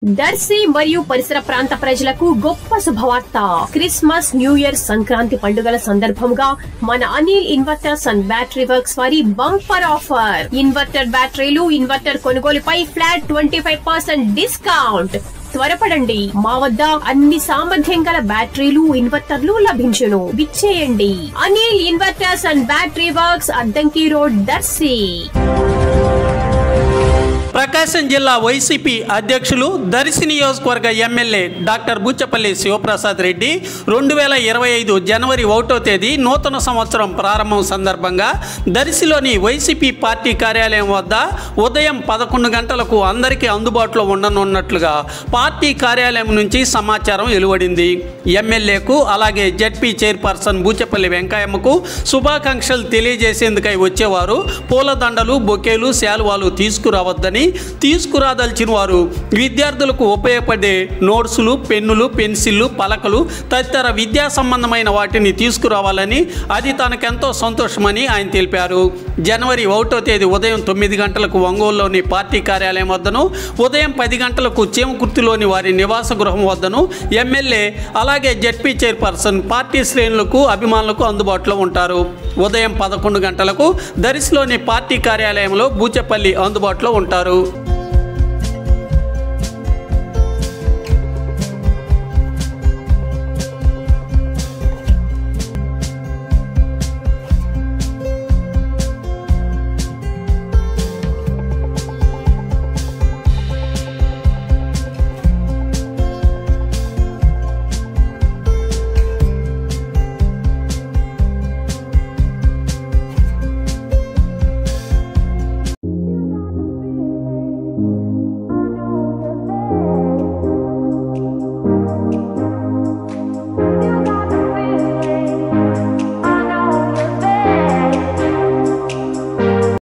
దర్శి మరియు పరిసర ప్రాంత ప్రజలకు గొప్ప శుభవార్త. క్రిస్మస్, న్యూ ఇయర్, సంక్రాంతి పండుగల సందర్భంగా మన Anil inverters and battery works వారి బంపర్ ఆఫర్. ఇన్వర్టర్ బ్యాటరీలు, ఇన్వర్టర్ కొనుగోలుపై ఫ్లాట్ 25% డిస్కౌంట్. త్వరపడండి, మా వద్ద అన్ని సామర్థ్యం గల బ్యాటరీలు, ఇన్వర్టర్లు లభించును. విచ్చేయండి. Anil inverters and battery works, Addanki road, Darsi. Prakasam జిల్లా వైసీపీ అధ్యక్షులు, దర్శి నియోజకవర్గ ఎమ్మెల్యే డాక్టర్ బుచ్చపల్లి శివప్రసాద్ రెడ్డి 2025 జనవరి 1వ తేదీ నూతన సంవత్సరం ప్రారంభం సందర్భంగా దర్శిలోని వైసీపీ పార్టీ కార్యాలయం వద్ద ఉదయం 11 గంటలకు అందరికీ అందుబాటులో ఉండనున్నట్లుగా పార్టీ కార్యాలయం నుంచి సమాచారం వెలువడింది. ఎమ్మెల్యేకు అలాగే జెడ్పీ చైర్పర్సన్ బుచ్చపల్లి వెంకయ్యమ్మకు శుభాకాంక్షలు తెలియజేసేందుకై వచ్చేవారు పూలదండలు, బొకేలు, శాలువాలు తీసుకురావద్దని, తీసుకురాదలిచిన వారు విద్యార్థులకు ఉపయోగపడే నోట్సులు, పెన్నులు, పెన్సిళ్లు, పలకలు తదితర విద్యా సంబంధమైన వాటిని తీసుకురావాలని, అది తనకెంతో సంతోషమని ఆయన తెలిపారు. జనవరి 1వ తేదీ ఉదయం 9 గంటలకు ఒంగోలులోని పార్టీ కార్యాలయం వద్దను, ఉదయం 10 గంటలకు చీమకుర్తిలోని వారి నివాస గృహం వద్దను ఎమ్మెల్యే అలాగే జెడ్పీ చైర్పర్సన్ పార్టీ శ్రేణులకు, అభిమానులకు అందుబాటులో ఉంటారు. ఉదయం 11 గంటలకు దర్శిలోని పార్టీ కార్యాలయంలో బూచపల్లి అందుబాటులో ఉంటారు.